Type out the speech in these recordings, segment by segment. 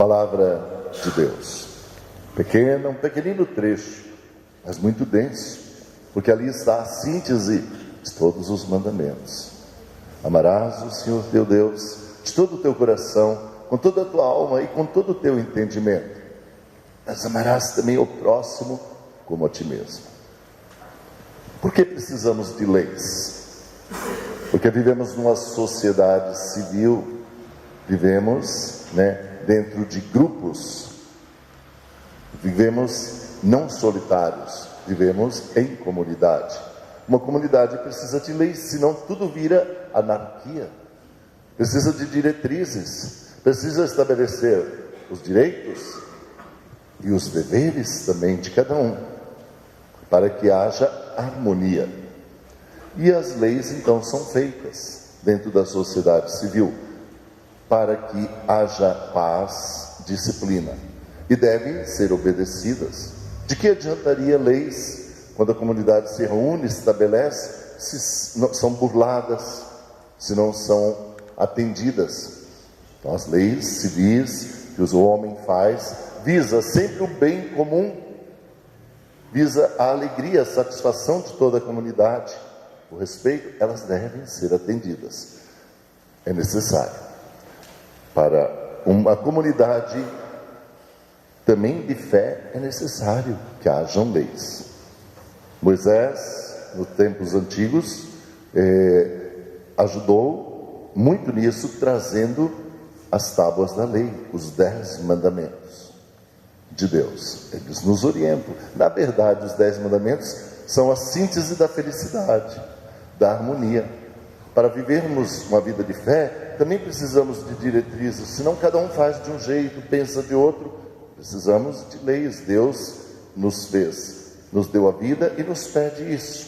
Palavra de Deus. Pequena, um pequenino trecho, mas muito denso, porque ali está a síntese de todos os mandamentos. Amarás o Senhor teu Deus de todo o teu coração, com toda a tua alma e com todo o teu entendimento. Mas amarás também o próximo como a ti mesmo. Por que precisamos de leis? Porque vivemos numa sociedade civil, vivemos, dentro de grupos, vivemos não solitários, vivemos em comunidade. Uma comunidade precisa de leis, senão tudo vira anarquia. Precisa de diretrizes, precisa estabelecer os direitos e os deveres também de cada um, para que haja harmonia. E as leis então são feitas dentro da sociedade civil, para que haja paz, disciplina, e devem ser obedecidas. De que adiantaria leis quando a comunidade se reúne, estabelece, se não são burladas, se não são atendidas? Então as leis civis que o homem faz, visa sempre o bem comum, visa a alegria, a satisfação de toda a comunidade, o respeito, elas devem ser atendidas. É necessário. Para uma comunidade também de fé, é necessário que hajam leis. Moisés, nos tempos antigos, ajudou muito nisso, trazendo as tábuas da lei, os 10 mandamentos de Deus. Eles nos orientam. Na verdade, os 10 mandamentos são a síntese da felicidade, da harmonia. Para vivermos uma vida de fé, também precisamos de diretrizes, senão cada um faz de um jeito, pensa de outro. Precisamos de leis. Deus nos fez, nos deu a vida e nos pede isso,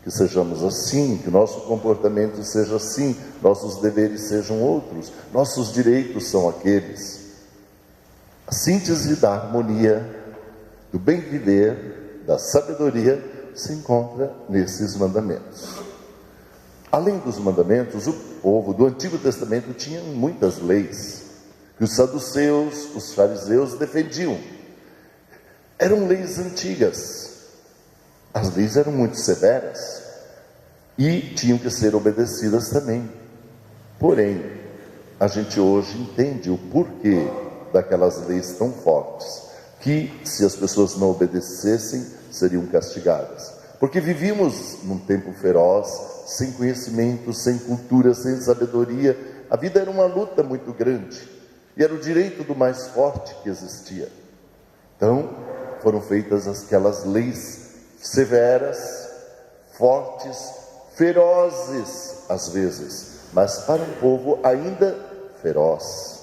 que sejamos assim, que nosso comportamento seja assim, nossos deveres sejam outros, nossos direitos são aqueles. A síntese da harmonia, do bem viver, da sabedoria, se encontra nesses mandamentos. Além dos mandamentos, o povo do Antigo Testamento tinha muitas leis, que os saduceus, os fariseus defendiam. Eram leis antigas. As leis eram muito severas e tinham que ser obedecidas também. Porém, a gente hoje entende o porquê daquelas leis tão fortes, que se as pessoas não obedecessem, seriam castigadas. Porque vivíamos num tempo feroz, sem conhecimento, sem cultura, sem sabedoria. A vida era uma luta muito grande, e era o direito do mais forte que existia. Então, foram feitas aquelas leis severas, fortes, ferozes às vezes, mas para um povo ainda feroz,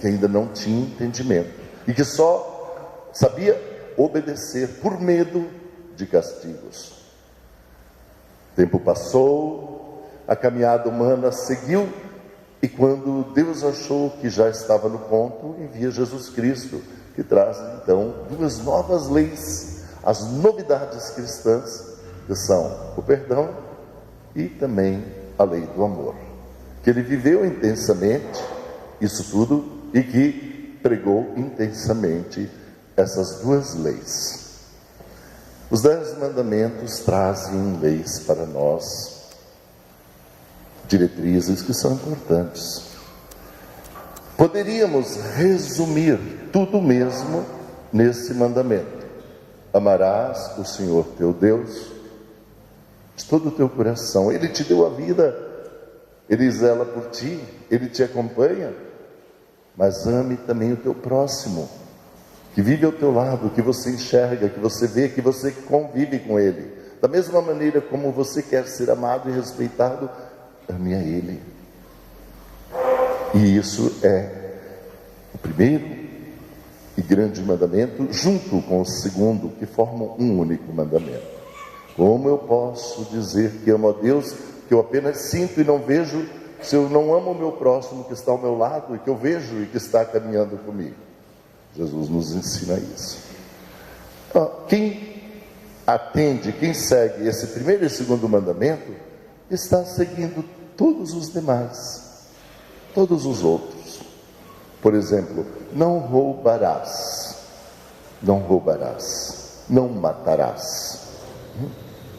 que ainda não tinha entendimento e que só sabia obedecer por medo de castigos. O tempo passou, a caminhada humana seguiu, e quando Deus achou que já estava no ponto, envia Jesus Cristo, que traz então 2 novas leis, as novidades cristãs, que são o perdão e também a lei do amor, que ele viveu intensamente isso tudo e que pregou intensamente essas 2 leis. Os 10 mandamentos trazem leis para nós, diretrizes que são importantes. Poderíamos resumir tudo mesmo nesse mandamento: amarás o Senhor teu Deus de todo o teu coração. Ele te deu a vida, Ele zela por ti, Ele te acompanha, mas ame também o teu próximo, que vive ao teu lado, que você enxerga, que você vê, que você convive com ele. Da mesma maneira como você quer ser amado e respeitado, ame a Ele. E isso é o primeiro e grande mandamento, junto com o segundo, que formam um único mandamento. Como eu posso dizer que amo a Deus, que eu apenas sinto e não vejo, se eu não amo o meu próximo que está ao meu lado, e que eu vejo e que está caminhando comigo? Jesus nos ensina isso. Quem atende, quem segue esse primeiro e segundo mandamento, está seguindo todos os demais, todos os outros. Por exemplo, não roubarás, não roubarás, não matarás.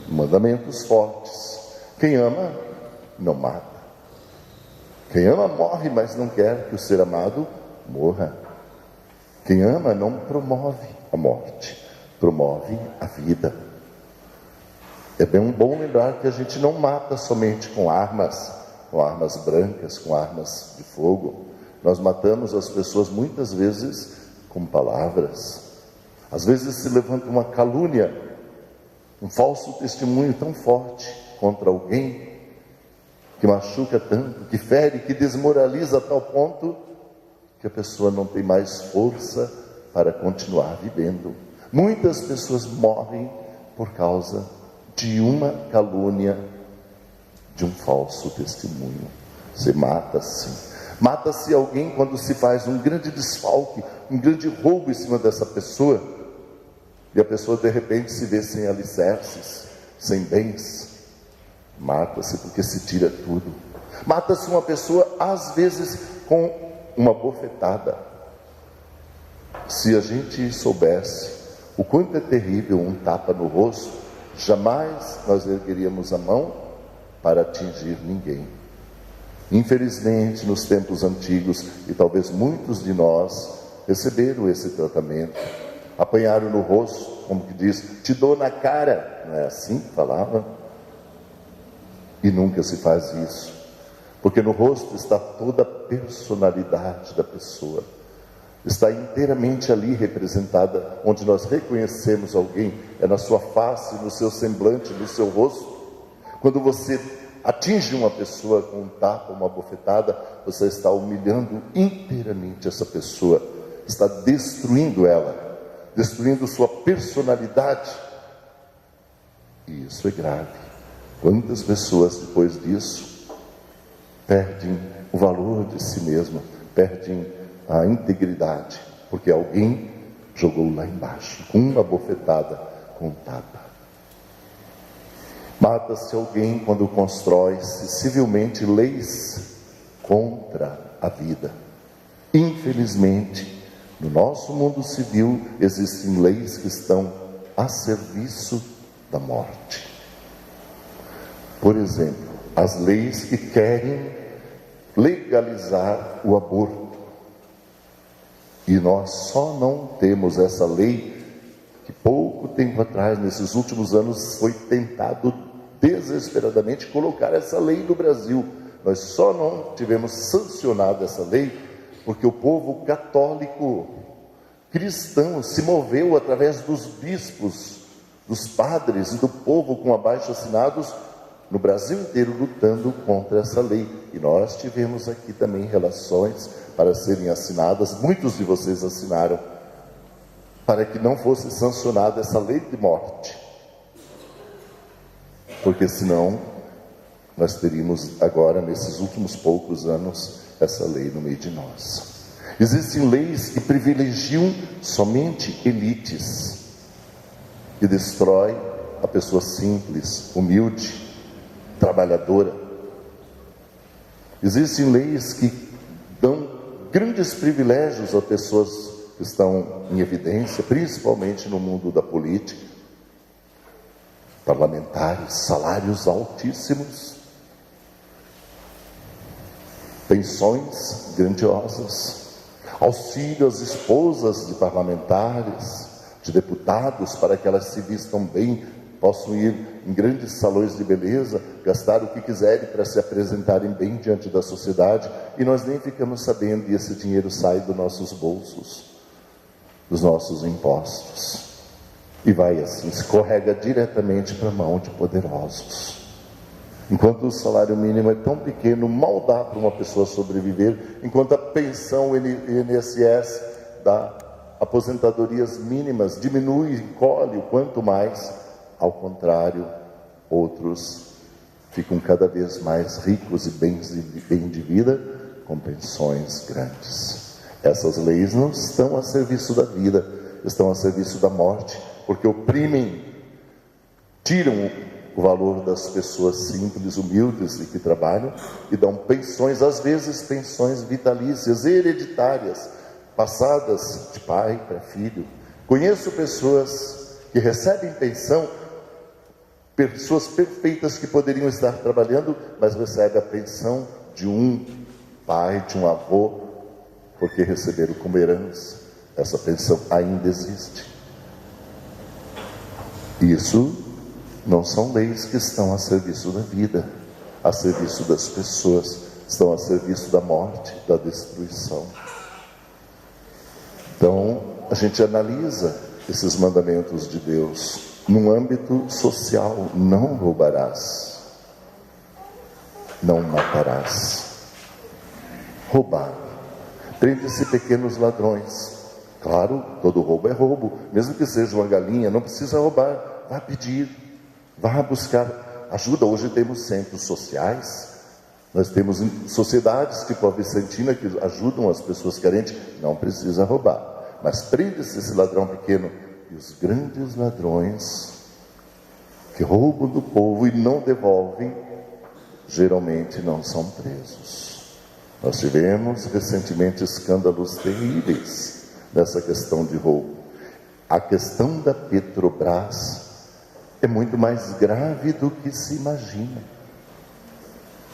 Mandamentos fortes. Quem ama, não mata. Quem ama morre, mas não quer que o ser amado morra. Quem ama não promove a morte, promove a vida. É bem bom lembrar que a gente não mata somente com armas brancas, com armas de fogo. Nós matamos as pessoas muitas vezes com palavras. Às vezes se levanta uma calúnia, um falso testemunho tão forte contra alguém, que machuca tanto, que fere, que desmoraliza a tal ponto que a pessoa não tem mais força para continuar vivendo. Muitas pessoas morrem por causa de uma calúnia, de um falso testemunho. Você mata-se. Mata-se alguém quando se faz um grande desfalque, um grande roubo em cima dessa pessoa, e a pessoa de repente se vê sem alicerces, sem bens. Mata-se porque se tira tudo. Mata-se uma pessoa às vezes com uma bofetada. Se a gente soubesse o quanto é terrível um tapa no rosto, jamais nós ergueríamos a mão para atingir ninguém. Infelizmente, nos tempos antigos, e talvez muitos de nós receberam esse tratamento, apanharam no rosto, como que diz, te dou na cara, não é assim que falava? E nunca se faz isso, porque no rosto está toda a personalidade da pessoa, está inteiramente ali representada. Onde nós reconhecemos alguém é na sua face, no seu semblante, no seu rosto. Quando você atinge uma pessoa com um tapa, uma bofetada, você está humilhando inteiramente essa pessoa, está destruindo ela, destruindo sua personalidade. E isso é grave. Quantas pessoas depois disso perdem o valor de si mesmo, perdem a integridade, porque alguém jogou lá embaixo, com uma bofetada, com um tapa. Mata-se alguém quando constrói-se civilmente leis contra a vida. Infelizmente, no nosso mundo civil existem leis que estão a serviço da morte. Por exemplo, as leis que querem legalizar o aborto. E nós só não temos essa lei que pouco tempo atrás, nesses últimos anos, foi tentado desesperadamente colocar essa lei no Brasil. Nós só não tivemos sancionado essa lei porque o povo católico cristão se moveu através dos bispos, dos padres e do povo com abaixo-assinados no Brasil inteiro lutando contra essa lei. E nós tivemos aqui também relações para serem assinadas, muitos de vocês assinaram, para que não fosse sancionada essa lei de morte, porque senão nós teríamos agora, nesses últimos poucos anos, essa lei no meio de nós. Existem leis que privilegiam somente elites, que destrói a pessoa simples, humilde, trabalhadora. Existem leis que dão grandes privilégios a pessoas que estão em evidência, principalmente no mundo da política. Parlamentares, salários altíssimos, pensões grandiosas, auxílio às esposas de parlamentares, de deputados, para que elas se vistam bem, possam ir em grandes salões de beleza, gastar o que quiserem para se apresentarem bem diante da sociedade, e nós nem ficamos sabendo, e esse dinheiro sai dos nossos bolsos, dos nossos impostos, e vai assim, escorrega diretamente para a mão de poderosos. Enquanto o salário mínimo é tão pequeno, mal dá para uma pessoa sobreviver, enquanto a pensão INSS dá aposentadorias mínimas, diminui, encolhe, quanto mais, ao contrário, outros ficam cada vez mais ricos e bem de vida, com pensões grandes. Essas leis não estão a serviço da vida, estão a serviço da morte, porque oprimem, tiram o valor das pessoas simples, humildes e que trabalham e dão pensões, às vezes pensões vitalícias, hereditárias, passadas de pai para filho. Conheço pessoas que recebem pensão, pessoas perfeitas que poderiam estar trabalhando, mas recebem a pensão de um pai, de um avô, porque receberam como herança. Essa pensão ainda existe. Isso não são leis que estão a serviço da vida, a serviço das pessoas, estão a serviço da morte, da destruição. Então, a gente analisa esses mandamentos de Deus num âmbito social: não roubarás, não matarás. Roubar. Prende-se pequenos ladrões. Claro, todo roubo é roubo, mesmo que seja uma galinha, não precisa roubar, vá pedir, vá buscar ajuda. Hoje temos centros sociais, nós temos sociedades tipo a Vicentina que ajudam as pessoas carentes, não precisa roubar, mas prende-se esse ladrão pequeno. E os grandes ladrões que roubam do povo e não devolvem, geralmente não são presos. Nós tivemos recentemente escândalos terríveis nessa questão de roubo. A questão da Petrobras é muito mais grave do que se imagina.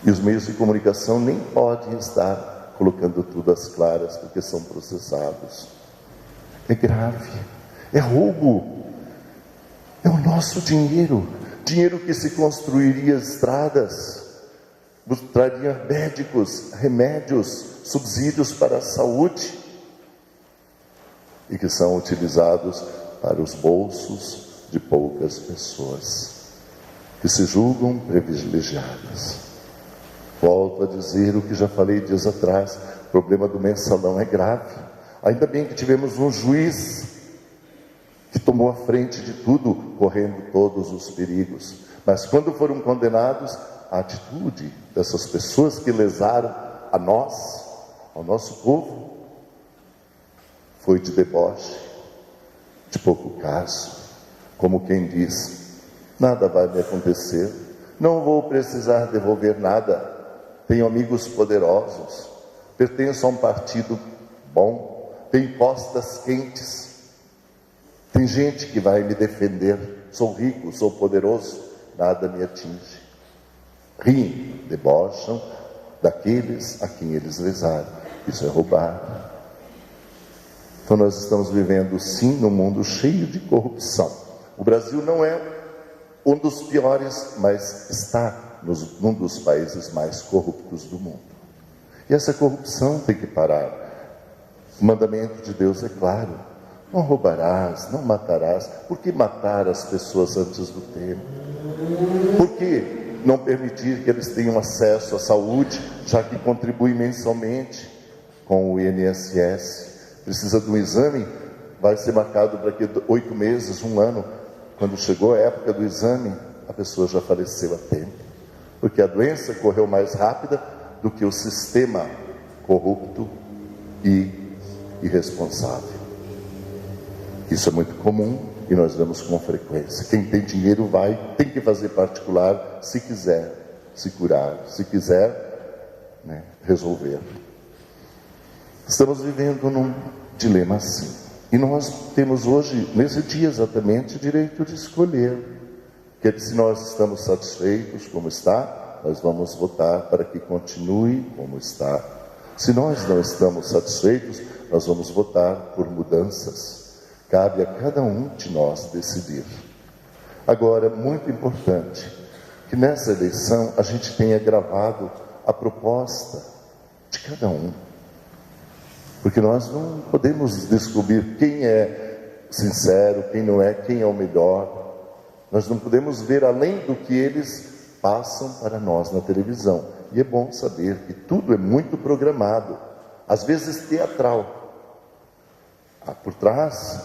E os meios de comunicação nem podem estar colocando tudo às claras, porque são processados. É grave, é roubo, é o nosso dinheiro, dinheiro que se construiria estradas, traria médicos, remédios, subsídios para a saúde, e que são utilizados para os bolsos de poucas pessoas, que se julgam privilegiadas. Volto a dizer o que já falei dias atrás: o problema do mensalão é grave. Ainda bem que tivemos um juiz que tomou a frente de tudo, correndo todos os perigos. Mas quando foram condenados, a atitude dessas pessoas que lesaram a nós, ao nosso povo, foi de deboche, de pouco caso, como quem diz: nada vai me acontecer, não vou precisar devolver nada, tenho amigos poderosos, pertenço a um partido bom, tenho costas quentes, tem gente que vai me defender, sou rico, sou poderoso, nada me atinge. Riem, debocham daqueles a quem eles lesaram. Isso é roubar. Então nós estamos vivendo sim num mundo cheio de corrupção. O Brasil não é um dos piores, mas está num dos países mais corruptos do mundo. E essa corrupção tem que parar. O mandamento de Deus é claro: não roubarás, não matarás. Por que matar as pessoas antes do tempo? Por que não permitir que eles tenham acesso à saúde, já que contribuem mensalmente com o INSS? Precisa de um exame, vai ser marcado para daqui 8 meses, 1 ano. Quando chegou a época do exame, a pessoa já faleceu a tempo, porque a doença correu mais rápida do que o sistema corrupto e irresponsável. Isso é muito comum e nós vemos com frequência. Quem tem dinheiro tem que fazer particular, se quiser se curar, se quiser, resolver. Estamos vivendo num dilema assim. E nós temos hoje, nesse dia exatamente, o direito de escolher. Que se nós estamos satisfeitos como está, nós vamos votar para que continue como está. Se nós não estamos satisfeitos, nós vamos votar por mudanças. Cabe a cada um de nós decidir. Agora, muito importante, que nessa eleição a gente tenha gravado a proposta de cada um. Porque nós não podemos descobrir quem é sincero, quem não é, quem é o melhor. Nós não podemos ver além do que eles passam para nós na televisão. E é bom saber que tudo é muito programado, às vezes teatral. Por trás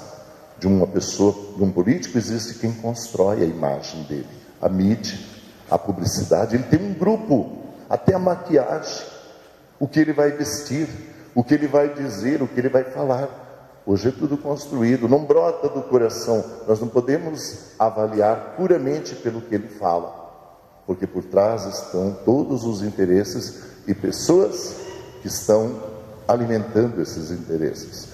de uma pessoa, de um político, existe quem constrói a imagem dele, a mídia, a publicidade. Ele tem um grupo, até a maquiagem, o que ele vai vestir, o que ele vai dizer, o que ele vai falar. Hoje é tudo construído, não brota do coração. Nós não podemos avaliar puramente pelo que ele fala, porque por trás estão todos os interesses e pessoas que estão alimentando esses interesses.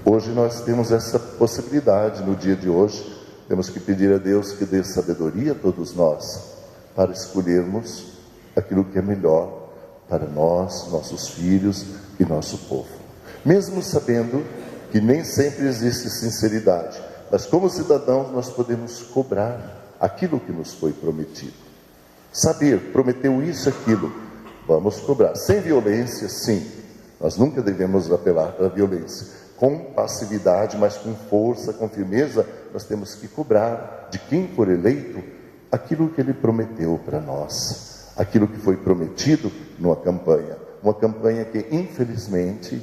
Hoje nós temos essa possibilidade, no dia de hoje, temos que pedir a Deus que dê sabedoria a todos nós, para escolhermos aquilo que é melhor para nós, nossos filhos e nosso povo. Mesmo sabendo que nem sempre existe sinceridade, mas como cidadãos nós podemos cobrar aquilo que nos foi prometido. Saber, prometeu isso, aquilo, vamos cobrar. Sem violência, sim. Nós nunca devemos apelar para a violência. Com passividade, mas com força, com firmeza, nós temos que cobrar de quem for eleito aquilo que ele prometeu para nós. Aquilo que foi prometido numa campanha. Uma campanha que, infelizmente,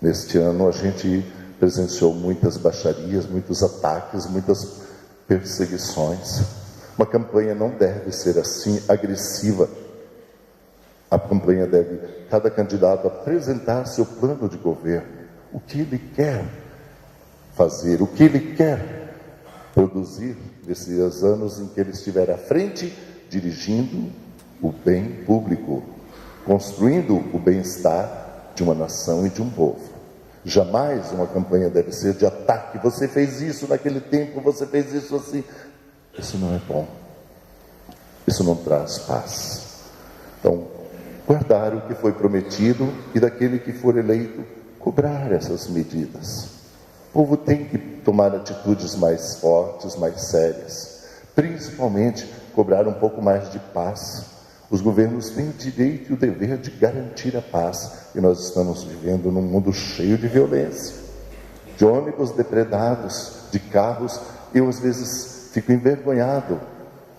neste ano a gente presenciou muitas baixarias, muitos ataques, muitas perseguições. Uma campanha não deve ser assim, agressiva. A campanha deve, cada candidato, apresentar seu plano de governo, o que ele quer fazer, o que ele quer produzir nesses anos em que ele estiver à frente, dirigindo o bem público, construindo o bem-estar de uma nação e de um povo. Jamais uma campanha deve ser de ataque. Você fez isso naquele tempo, você fez isso assim. Isso não é bom. Isso não traz paz. Então, guardar o que foi prometido e daquele que for eleito, cobrar essas medidas. O povo tem que tomar atitudes mais fortes, mais sérias. Principalmente, cobrar um pouco mais de paz. Os governos têm o direito e o dever de garantir a paz. E nós estamos vivendo num mundo cheio de violência. De ônibus depredados, de carros. Eu, às vezes, fico envergonhado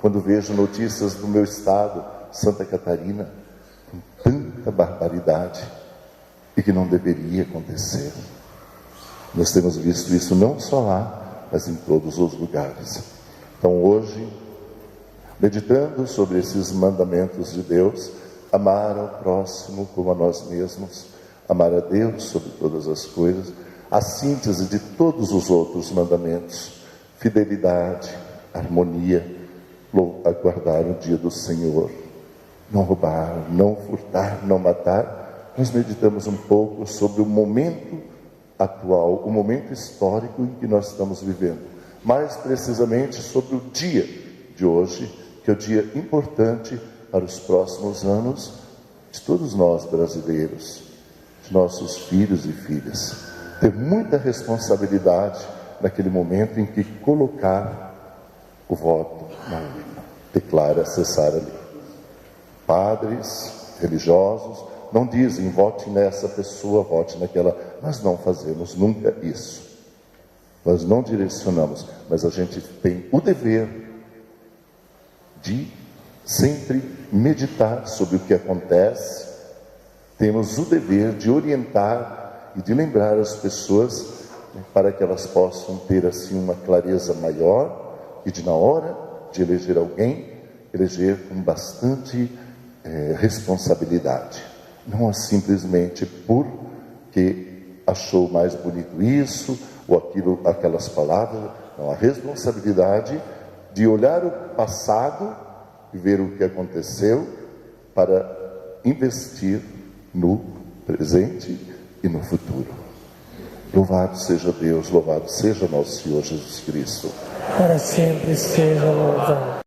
quando vejo notícias do meu estado, Santa Catarina, com tanta barbaridade e que não deveria acontecer. Nós temos visto isso não só lá, mas em todos os lugares. Então hoje, meditando sobre esses mandamentos de Deus, amar ao próximo como a nós mesmos, amar a Deus sobre todas as coisas, a síntese de todos os outros mandamentos, fidelidade, harmonia, aguardar o dia do Senhor, não roubar, não furtar, não matar. Nós meditamos um pouco sobre o momento atual, o momento histórico em que nós estamos vivendo, mais precisamente sobre o dia de hoje, que é o dia importante para os próximos anos de todos nós brasileiros, de nossos filhos e filhas. Ter muita responsabilidade naquele momento em que colocar o voto na urna, declara cessar a lei. Padres, religiosos, não dizem vote nessa pessoa, vote naquela. Nós não fazemos nunca isso. Nós não direcionamos, mas a gente tem o dever de sempre meditar sobre o que acontece. Temos o dever de orientar e de lembrar as pessoas, para que elas possam ter assim uma clareza maior e de, na hora de eleger alguém, eleger com bastante responsabilidade. Não simplesmente porque achou mais bonito isso ou aquilo, aquelas palavras. Não, a responsabilidade de olhar o passado e ver o que aconteceu para investir no presente e no futuro. Louvado seja Deus, louvado seja nosso Senhor Jesus Cristo. Para sempre seja louvado.